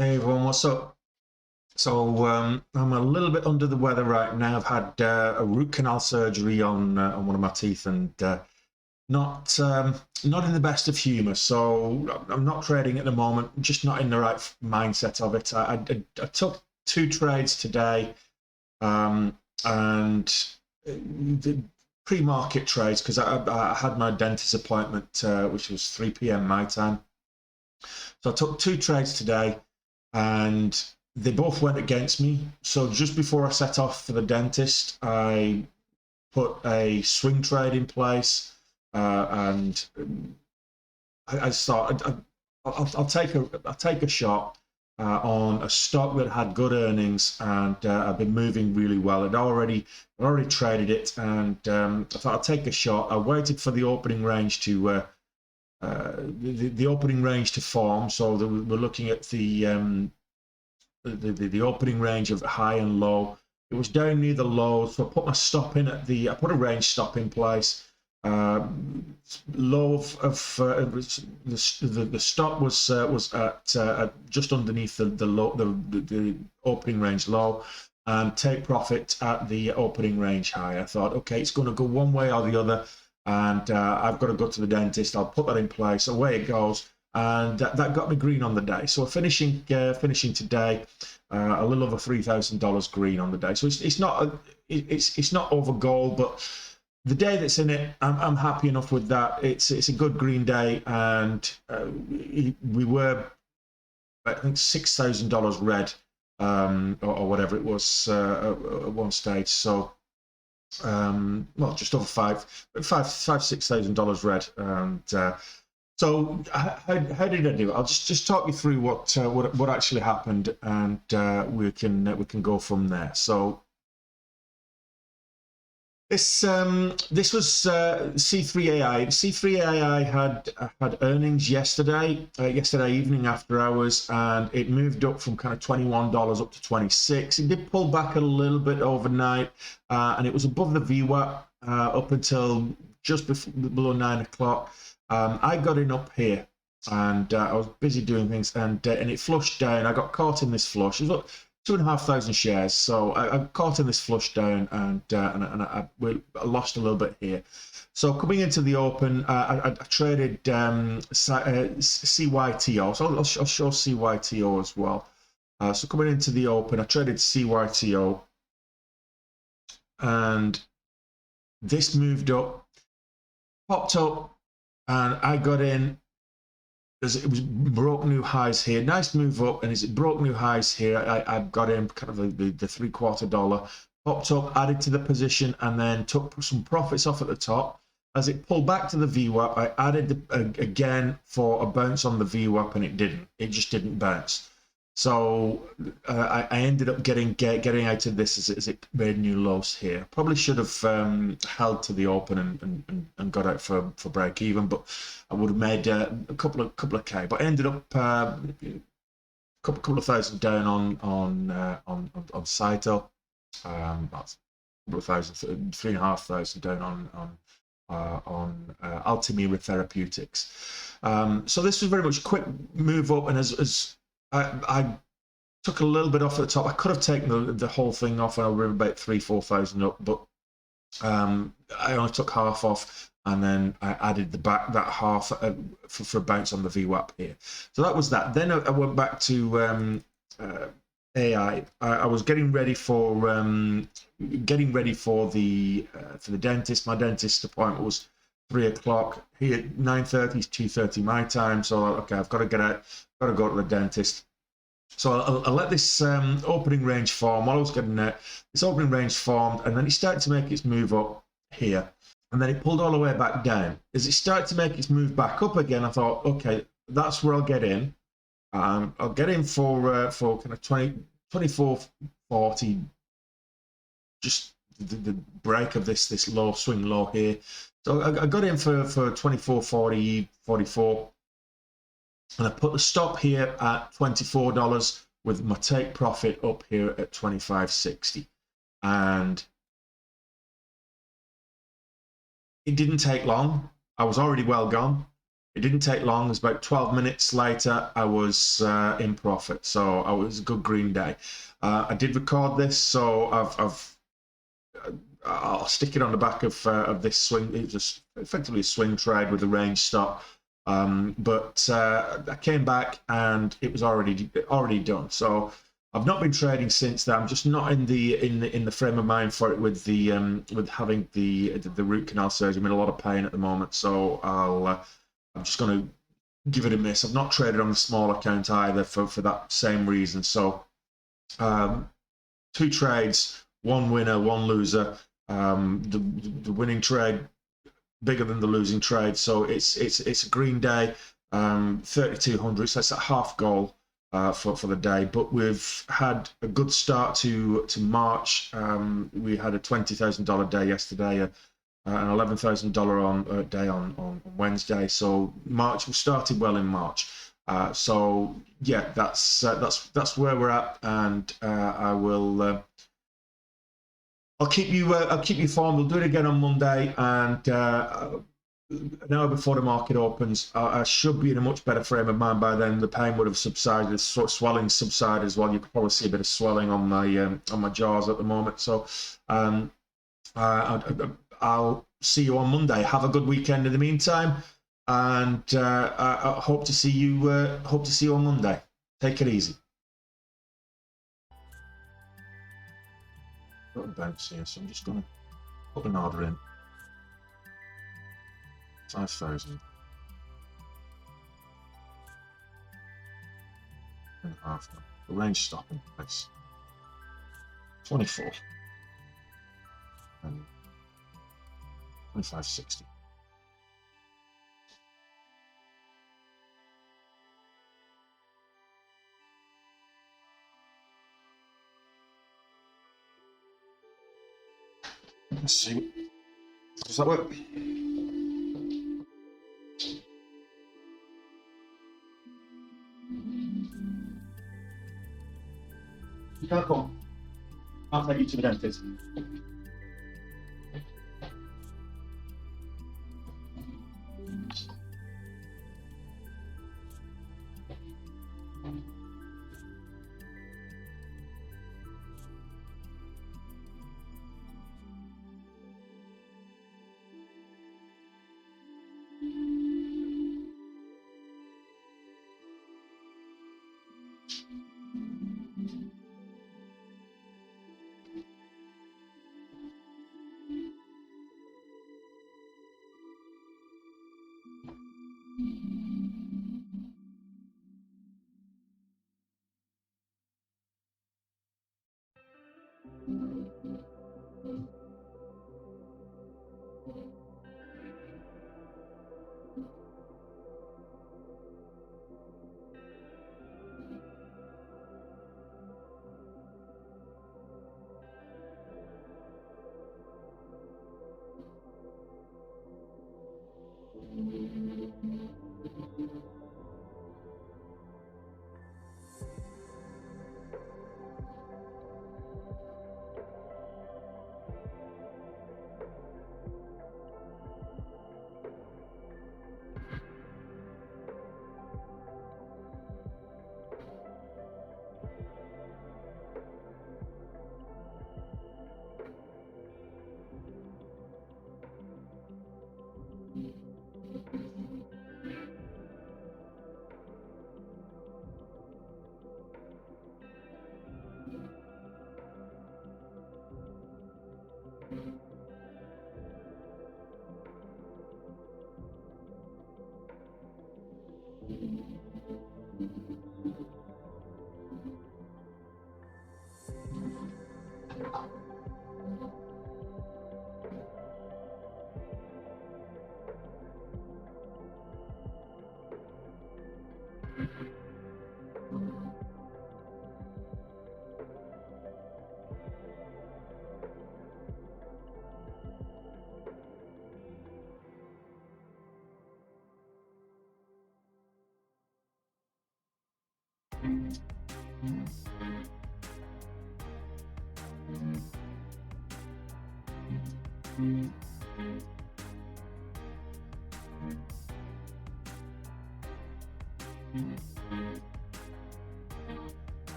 Hey everyone, what's up? I'm a little bit under the weather right now. I've had a root canal surgery on one of my teeth, and not in the best of humour. So I'm not trading at the moment. I'm just not in the right mindset of it. I took two trades today, and the pre-market trades because I had my dentist appointment, which was 3 p.m. my time. So I took two trades today, and they both went against me. So just before I set off for the dentist, I put a swing trade in place, and I started. I'll take a shot on a stock that had good earnings, and I've been moving really well. I'd already traded it, and I thought I'd take a shot. I waited for the opening range the opening range to form. So we're looking at the opening range of high and low. It was down near the low, so I put my stop in at I put a range stop in place. Low of the stop was at just underneath the opening range low, and take profit at the opening range high. I thought, okay, it's going to go one way or the other, and I've got to go to the dentist. I'll put that in place. Away it goes, and that got me green on the day. So finishing today, a little over $3,000 green on the day. So it's not over goal, but the day that's in it, I'm happy enough with that. It's a good green day, and we were, I think, $6,000 red, or whatever it was, at one stage. So well, just over $6,000 red, and so how did I do it? I'll just talk you through what actually happened, and we can go from there. So this was C3AI. C3AI had earnings yesterday evening after hours, and it moved up from kind of $21 up to 26. It did pull back a little bit overnight, and it was above the VWAP up until just below 9 o'clock. I got in up here, and I was busy doing things, and it flushed down. I got caught in this flush. It was 2,500 shares, so I caught in this flush down, and I lost a little bit here. So coming into the open, I traded CYTO. So I'll show CYTO as well. So coming into the open, I traded CYTO, and this moved up, popped up, and I got in as it was broke new highs here. Nice move up, and as it broke new highs here, I got in kind of the $0.75, popped up, added to the position, and then took some profits off at the top. As it pulled back to the VWAP, I added again for a bounce on the VWAP, and it didn't. It just didn't bounce. So I ended up getting out of this as it made new lows here. Probably should have held to the open and got out for break even, but I would have made a couple of K. But I ended up couple of thousand down on Saito. That's a couple of thousand, 3,500 down on Altamira Therapeutics. So this was very much a quick move up, and as I took a little bit off at the top. I could have taken the whole thing off, and I were about 3,000-4,000 up, but I only took half off, and then I added that half for a bounce on the VWAP here. So that was that. Then I went back to AI. I was getting ready for the dentist. My dentist appointment was 3 o'clock. Here, 9:30 is 2:30 my time. So okay, I've got to get out. Got to go to the dentist. So I'll let this opening range form. While I was getting it, this opening range formed, and then it started to make its move up here, and then it pulled all the way back down. As it started to make its move back up again, I thought, okay, that's where I'll get in. I'll get in for kind of 24.40, just the break of this low swing low here. So I got in for 24.40, 44. And I put the stop here at $24 with my take profit up here at 25.60. And it didn't take long. I was already well gone. It didn't take long. It was about 12 minutes later, I was in profit. So I was a good green day. I did record this, so I'll stick it on the back of this swing. It was just effectively a swing trade with a range stop. But I came back and it was already done. So I've not been trading since then. I'm just not in the frame of mind for it with the with having the root canal surgery. I'm in a lot of pain at the moment, so I'm just going to give it a miss. I've not traded on the small account either for that same reason. So 2 trades, 1 winner, 1 loser. The winning trade bigger than the losing trade, so it's a green day. 3,200, so that's a half goal for the day. But we've had a good start to March. We had a $20,000 day yesterday, an $11,000 day on Wednesday. So March, we started well in March. So yeah, that's where we're at, and I will. I'll keep you informed. We'll do it again on Monday, and an hour before the market opens. I should be in a much better frame of mind by then. The pain would have subsided, the swelling subsided as well. You could probably see a bit of swelling on my jaws at the moment. So I'll see you on Monday. Have a good weekend in the meantime, and I hope to see you. Hope to see you on Monday. Take it easy. Got a bounce here, so I'm just going to put an order in. 5,000 and a half. The range stopping place. 24 and 25.60. Let's see. Does that work? You can't come. I'll take you to the dentist.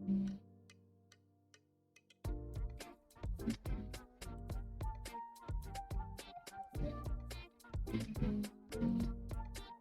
Mm-hmm.